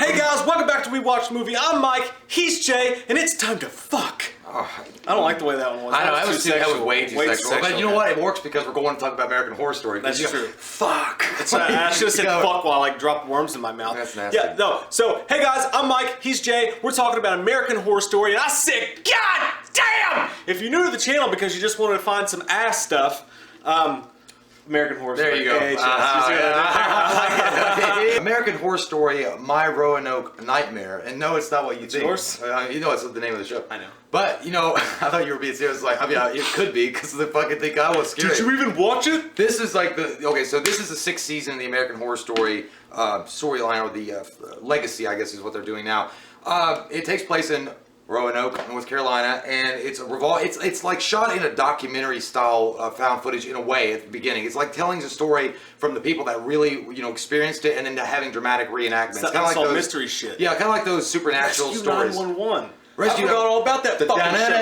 Hey guys, welcome back to We Watch Movie. I'm Mike, he's Jay, and it's time to fuck. Oh, I don't like the way that one was. I know, that was way too sexual. But you know what? It works because we're going to talk about American Horror Story. That's true. Fuck. I should have said fuck while I dropped worms in my mouth. That's nasty. Yeah, no. So, hey guys, I'm Mike, he's Jay. We're talking about American Horror Story, and I said, God damn! If you're new to the channel because you just wanted to find some ass stuff, American Horror Story. There you go. American Horror Story, My Roanoke Nightmare. And no, it's not what you think. Yours? You know it's the name of the show. I know. But, you know, I thought you were being serious. Like, I mean, it could be because the fucking thing I was scared. Did you even watch it? This is like so this is the 6th season of the American Horror Story storyline, or the legacy, I guess is what they're doing now. It takes place in Roanoke, North Carolina, and it's like shot in a documentary style found footage in a way at the beginning. It's like telling the story from the people that really, experienced it, and then having dramatic reenactments. Kind of like those mystery shit. Yeah, kind of like those supernatural stories. 911. Rescue I forgot all about that fucking shit, dude.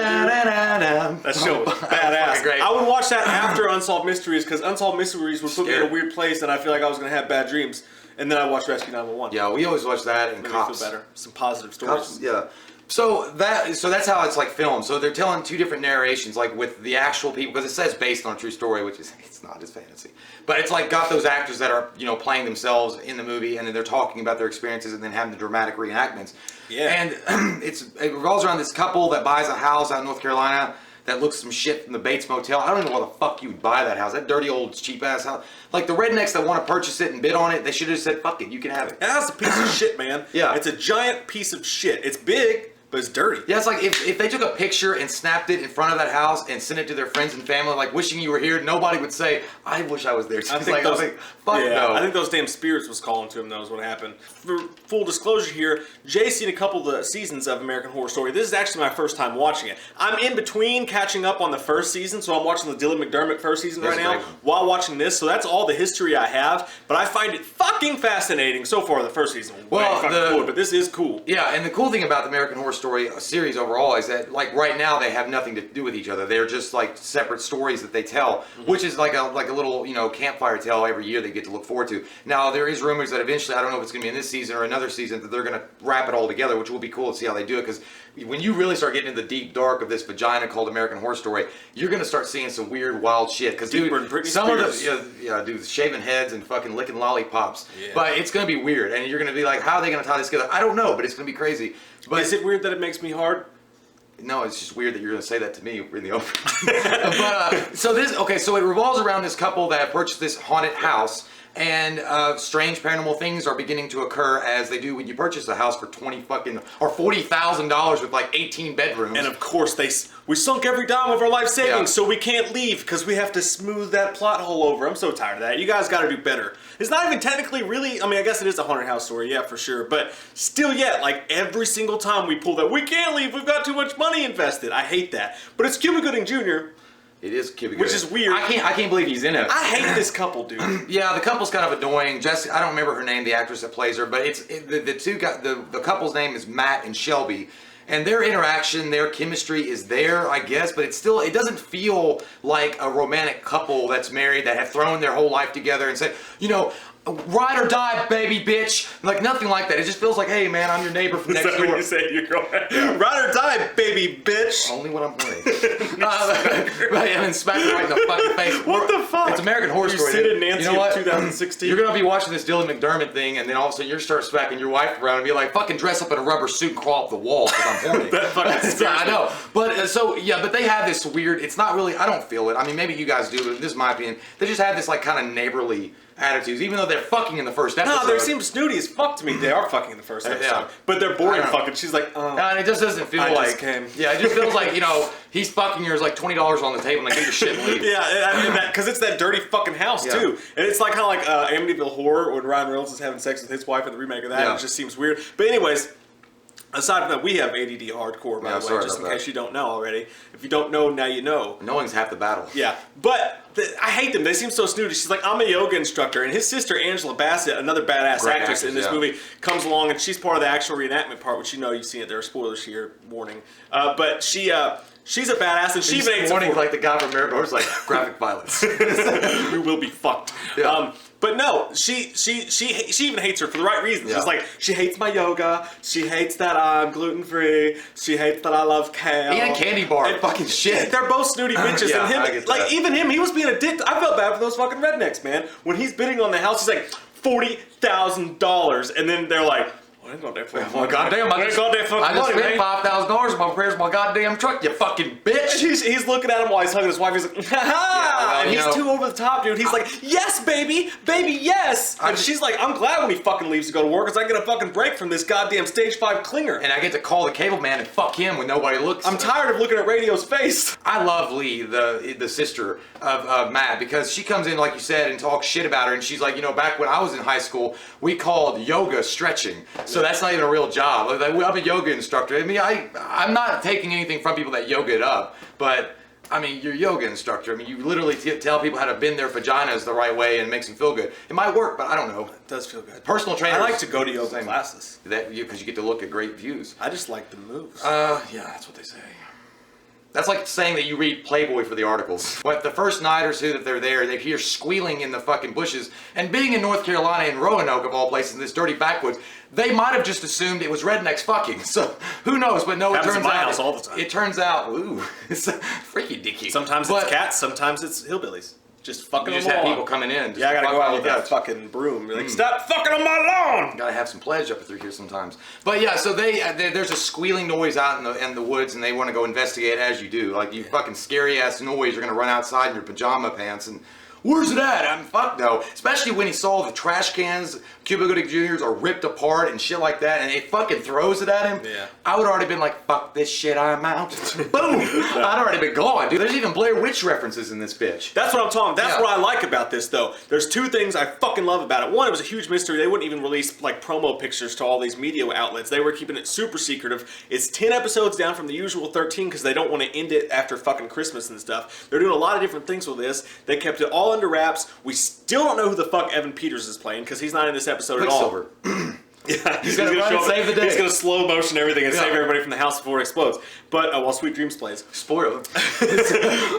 That show was badass. Great. I would watch that after Unsolved Mysteries, because Unsolved Mysteries would put me in a weird place, and I feel like I was going to have bad dreams. And then I watched Rescue 911. Yeah, we always watch that and Made Cops. Me feel better. Some positive stories. Cops, yeah. So that's how it's like filmed. So they're telling two different narrations, like with the actual people, because it says based on a true story, which is it's not, it's fantasy. But it's like got those actors that are playing themselves in the movie, and then they're talking about their experiences, and then having the dramatic reenactments. Yeah. And it revolves around this couple that buys a house out in North Carolina that looks some shit from the Bates Motel. I don't even know why the fuck you would buy that house. That dirty old cheap ass house. Like the rednecks that want to purchase it and bid on it, they should have said, fuck it, you can have it. That house is a piece of shit, man. Yeah. It's a giant piece of shit. It's big, but it's dirty. Yeah, it's like if they took a picture and snapped it in front of that house and sent it to their friends and family, like wishing you were here, nobody would say, I wish I was there. I think fuck no. I think those damn spirits was calling to him, that was what happened. For full disclosure here, Jay's seen a couple of the seasons of American Horror Story. This is actually my first time watching it. I'm in between catching up on the first season, so I'm watching the Dylan McDermott first season right now while watching this, so that's all the history I have, but I find it fucking fascinating. So far, the first season was cool, but this is cool. Yeah, and the cool thing about the American Horror Story series overall is that, like, right now they have nothing to do with each other. They're just like separate stories that they tell, which is like a little campfire tale every year they get to look forward to. Now there is rumors that eventually, I don't know if it's going to be in this season or another season, that they're going to wrap it all together, which will be cool to see how they do it. Because when you really start getting into the deep dark of this vagina called American Horror Story, you're going to start seeing some weird, wild shit. Because some of the dude, shaving heads and fucking licking lollipops. Yeah. But it's going to be weird, and you're going to be like, how are they going to tie this together? I don't know, but it's going to be crazy. But is it weird that it makes me hard? No, it's just weird that you're going to say that to me in the open. So it revolves around this couple that purchased this haunted house, and strange paranormal things are beginning to occur, as they do when you purchase a house for $40,000 with like 18 bedrooms. And of course, we sunk every dime of our life savings, so we can't leave because we have to smooth that plot hole over. I'm so tired of that. You guys got to do better. It's not even technically really, I mean, I guess it is a haunted house story, yeah, for sure. But still yet, like every single time we pull that, we can't leave, we've got too much money invested. I hate that. But it's Cuba Gooding Jr. It is Cuba Gooding. Which is weird. I can't believe he's in it. I hate this couple, dude. Yeah, the couple's kind of annoying. Jessica, I don't remember her name, the actress that plays her, but the couple's name is Matt and Shelby. And their interaction, their chemistry is there, I guess, but it doesn't feel like a romantic couple that's married that have thrown their whole life together and said, ride or die, baby bitch. Like, nothing like that. It just feels like, hey, man, I'm your neighbor from next door. Is that what you say to your girlfriend? Yeah. Ride or die, baby bitch. Only when I'm horny. And then smack her right in the fucking face. What the fuck? It's American Horror Story. Sid and Nancy of 2016. You're going to be watching this Dylan McDermott thing, and then all of a sudden you start smacking your wife around and be like, fucking dress up in a rubber suit and crawl up the wall because I'm horny. That fucking yeah, I know. But, but they have this weird, it's not really, I don't feel it. I mean, maybe you guys do, but this is my opinion. They just have this, like, kind of neighborly attitudes, even though they're fucking in the first episode. No, they seem snooty as fuck to me. They are fucking in the first episode. Yeah. But they're boring fucking. She's like, and it just doesn't feel like... Yeah, it just feels like, he's fucking yours like $20 on the table and like, get your shit and leave. Yeah, I mean, because it's that dirty fucking house, too. And it's like kind of like Amityville Horror when Ryan Reynolds is having sex with his wife in the remake of that. Yeah. It just seems weird. But anyways... Aside from that, we have ADD hardcore, by the way, just in case you don't know already. If you don't know, now you know. Knowing's half the battle. Yeah, but I hate them. They seem so snooty. She's like, I'm a yoga instructor, and his sister, Angela Bassett, another badass actress in this movie, comes along, and she's part of the actual reenactment part, which you've seen it. There are spoilers here, warning. But she's a badass, and she makes warning like the guy from American Horror, like graphic violence. We will be fucked. Yeah. But no, she even hates her for the right reasons. Yeah. It's like, she hates my yoga, she hates that I'm gluten-free, she hates that I love kale. Eating candy bar, and fucking shit. They're both snooty bitches. Yeah, And him, I get like, that. even him, he was being a dick. I felt bad for those fucking rednecks, man. When he's bidding on the house, he's like, $40,000. And then they're like, I ain't got that fucking money. Goddamn, I just spent $5,000 on my repairs of my goddamn truck, you fucking bitch. He's looking at him while he's hugging his wife. He's like, ha ha! well, And you he's know, too over the top, dude. He's like, yes, baby, yes. And she's like, I'm glad when he fucking leaves to go to work, because I get a fucking break from this goddamn stage 5 clinger. And I get to call the cable man and fuck him when nobody looks. I'm tired of looking at Radio's face. I love Lee, the sister of Matt, because she comes in, like you said, and talks shit about her, and she's like, back when I was in high school, we called yoga stretching. So that's not even a real job. I'm a yoga instructor. I mean, I'm not taking anything from people that yoga it up, but I mean, you're a yoga instructor. I mean, you literally tell people how to bend their vaginas the right way and it makes them feel good. It might work, but I don't know. It does feel good. Personal trainer. I like to go to yoga classes. Because you get to look at great views. I just like the moves. Yeah, that's what they say. That's like saying that you read Playboy for the articles. But the first night or two that they're there, they hear squealing in the fucking bushes. And being in North Carolina, in Roanoke of all places, in this dirty backwoods, they might have just assumed it was rednecks fucking. So who knows? But no, Happens in my house all the time. It turns out, ooh, it's freaky dicky. Sometimes it's cats, sometimes it's hillbillies. Just fucking You just them have all. people coming in. Yeah, I gotta go out with that that. fucking broom. You're like, stop fucking on my lawn! Gotta have some pledge up through here sometimes. But yeah, so there's a squealing noise out in the woods, and they want to go investigate, as you do. Like, you fucking scary ass noise. You're gonna run outside in your pajama pants and. Where's it at? I'm fuck no. Especially when he saw the trash cans, Cuba Gooding Jr.'s are ripped apart and shit like that, and he fucking throws it at him. Yeah. I would already been like, fuck this shit, I'm out. Boom! I'd already been gone, dude. There's even Blair Witch references in this bitch. That's what I'm talking. That's what I like about this, though. There's two things I fucking love about it. One, it was a huge mystery. They wouldn't even release like promo pictures to all these media outlets. They were keeping it super secretive. It's 10 episodes down from the usual 13 because they don't want to end it after fucking Christmas and stuff. They're doing a lot of different things with this. They kept it all under wraps. We still don't know who the fuck Evan Peters is playing because he's not in this episode at all. Quicksilver. Yeah, he's gonna run and save the day. He's gonna slow motion everything and save everybody from the house before it explodes. But while Sweet Dreams plays. Spoiler.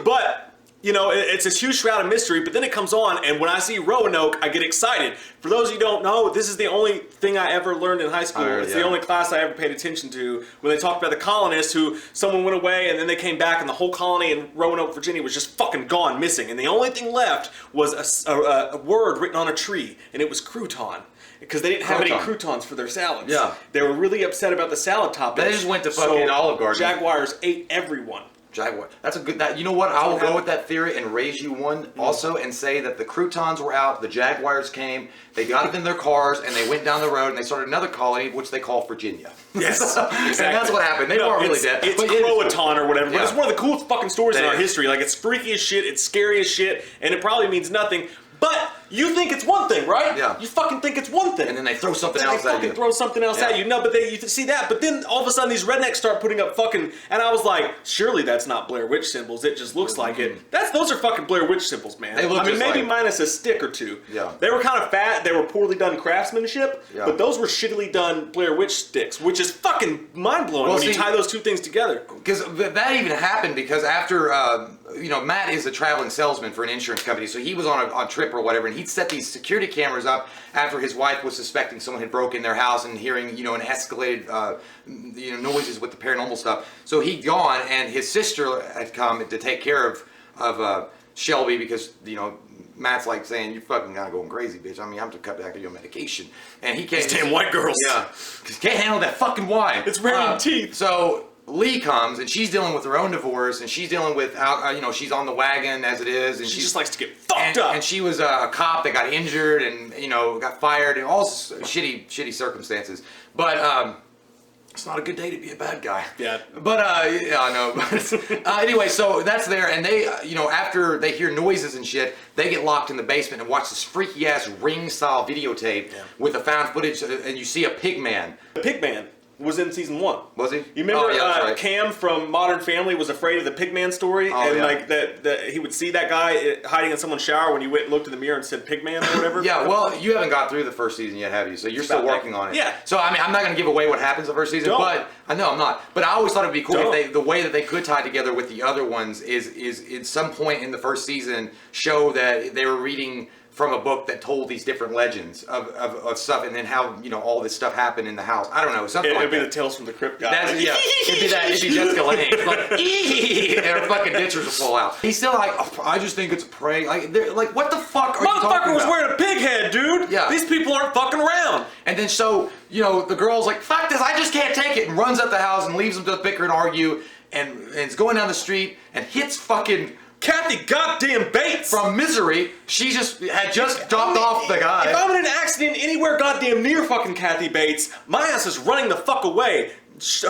But it's this huge shroud of mystery, but then it comes on, and when I see Roanoke, I get excited. For those of you who don't know, this is the only thing I ever learned in high school. It's the only class I ever paid attention to, when they talked about the colonists who someone went away, and then they came back, and the whole colony in Roanoke, Virginia was just fucking gone, missing. And the only thing left was a word written on a tree, and it was crouton. Because they didn't have any croutons for their salads. Yeah. They were really upset about the salad toppings. They just went to fucking Olive Garden. Jaguars ate everyone. Jaguar. That's a good. You know what? I will go with that theory and raise you one also, and say that the croutons were out. The Jaguars came. They got it in their cars and they went down the road and they started another colony, which they call Virginia. Yes, exactly. And that's what happened. They weren't really dead. It's Croatan or whatever, but it's one of the coolest fucking stories in our is. history. Like, it's freaky as shit. It's scary as shit, and it probably means nothing. But you think it's one thing, right? Yeah. You fucking think it's one thing. And then they throw something Then else they at fucking you. throw something else at you. No, but you see that. But then all of a sudden these rednecks start putting up fucking, and I was like, surely that's not Blair Witch symbols. It just looks like it. Those are fucking Blair Witch symbols, man. They look just maybe like minus a stick or two. Yeah. They were kind of fat. They were poorly done craftsmanship. Yeah. But those were shittily done Blair Witch sticks, which is fucking mind blowing when you tie those two things together. Because that even happened because after Matt is a traveling salesman for an insurance company, so he was on a trip or whatever, and he'd set these security cameras up after his wife was suspecting someone had broken their house and hearing, an escalated, noises with the paranormal stuff. So he'd gone, and his sister had come to take care of Shelby because, Matt's like saying, "You fucking kind of going crazy, bitch. I mean, I'm to cut back on your medication." And he can't. These damn white girls. Yeah, because can't handle that fucking wine. It's raining teeth. So Lee comes, and she's dealing with her own divorce, and she's dealing with how, she's on the wagon as it is, and she just likes to get fucked up. And she was a cop that got injured and, got fired, and all shitty circumstances. But, it's not a good day to be a bad guy. Yeah. But, I know. Anyway, so that's there, and they, after they hear noises and shit, they get locked in the basement and watch this freaky-ass Ring-style videotape with the found footage, and you see a pig man. The pig man was in season 1. Was he? You remember right. Cam from Modern Family was afraid of the Pigman story? Like that he would see that guy hiding in someone's shower when you went and looked in the mirror and said Pigman or whatever? Yeah, well, you haven't got through the first season yet, have you? So you're still working on it. Yeah. So, I mean, I'm not going to give away what happens the first season, but I know I'm not. But I always thought it'd be cool if the way that they could tie together with the other ones is at some point in the first season show that they were reading from a book that told these different legends of stuff, and then how, you know, all this stuff happened in the house. I don't know, something like that. It'd be the Tales from the Crypt guy. Yeah, it'd be Jessica Lange. Like, and her fucking ditchers will fall out. He's still like, oh, I just think it's a prank. Like, what the fuck are you talking about? Motherfucker was wearing a pig head, dude. Yeah. These people aren't fucking around. And then so, you know, the girl's like, fuck this, I just can't take it, and runs up the house and leaves them to bicker and argue, and is going down the street and hits fucking Kathy goddamn Bates! from Misery. She had just dropped off the guy. If I'm in an accident anywhere goddamn near fucking Kathy Bates, my ass is running the fuck away.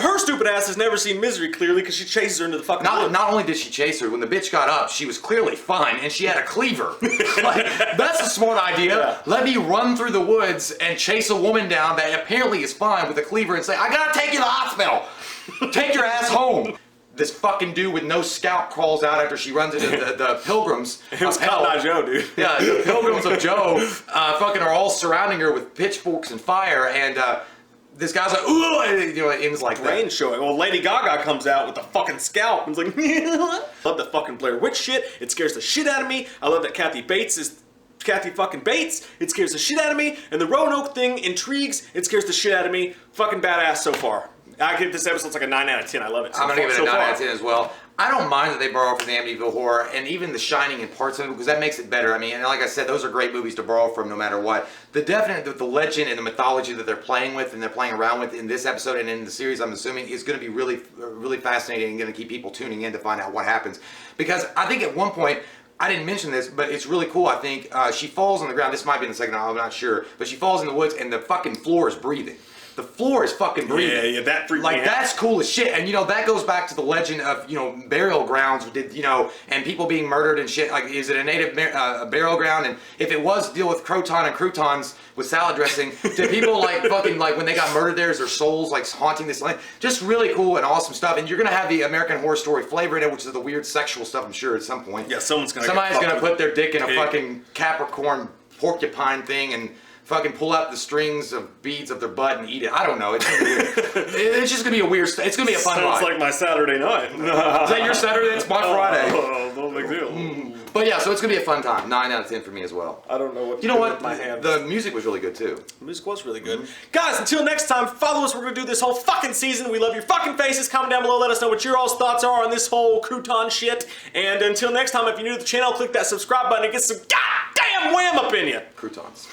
Her stupid ass has never seen Misery clearly because she chases her into the fucking woods. Not only did she chase her, when the bitch got up, she was clearly fine, and she had a cleaver. Like, that's a smart idea. Yeah. Let me run through the woods and chase a woman down that apparently is fine with a cleaver and say, I gotta take you to the hospital. Take your ass home. This fucking dude with no scalp crawls out after she runs into the pilgrims. It was Cotton Eye Joe, dude. Yeah, the pilgrims of Joe fucking are all surrounding her with pitchforks and fire, and this guy's like, ooh, and, you know, it ends like Rain that. showing. Well, Lady Gaga comes out with the fucking scalp and is like, love the fucking Blair Witch shit. It scares the shit out of me. I love that Kathy Bates is Kathy fucking Bates. It scares the shit out of me. And the Roanoke thing intrigues. It scares the shit out of me. Fucking badass so far. I give this episode like a 9 out of 10. I love it. I'm gonna give it a 9 out of 10 as well. I don't mind that they borrow from the Amityville Horror and even The Shining and parts of it, because that makes it better. I mean, and like I said, those are great movies to borrow from no matter what. The legend and the mythology that they're playing with and they're playing around with in this episode and in the series, I'm assuming, is going to be really, really fascinating and going to keep people tuning in to find out what happens. Because I think at one point, I didn't mention this, but it's really cool, I think. She falls on the ground. This might be in the second, I'm not sure. But she falls in the woods and the fucking floor is breathing. The floor is fucking breathing. Yeah, that freaked me out. That's cool as shit. And, you know, that goes back to the legend of, you know, burial grounds, you know, and people being murdered and shit. Like, is it a native burial ground? And if it was, deal with croton and croutons with salad dressing, did people, like, fucking, like, when they got murdered there, is their souls, like, haunting this land? Just really cool and awesome stuff. And you're going to have the American Horror Story flavor in it, which is the weird sexual stuff, I'm sure, at some point. Yeah, somebody's going to put their dick in a fucking Capricorn porcupine thing and fucking pull out the strings of beads of their butt and eat it. I don't know. It's just gonna be a weird. It's gonna be a fun ride. Sounds like my Saturday night. Is that your Saturday? It's my Friday. Oh, no big deal. But yeah, so it's gonna be a fun time. 9 out of 10 for me as well. I don't know what. You know what? With my hands. The music was really good too. The music was really good. Guys, until next time, follow us. We're gonna do this whole fucking season. We love your fucking faces. Comment down below. Let us know what your all's thoughts are on this whole crouton shit. And until next time, if you're new to the channel, click that subscribe button and get some goddamn wham up in you. Croutons.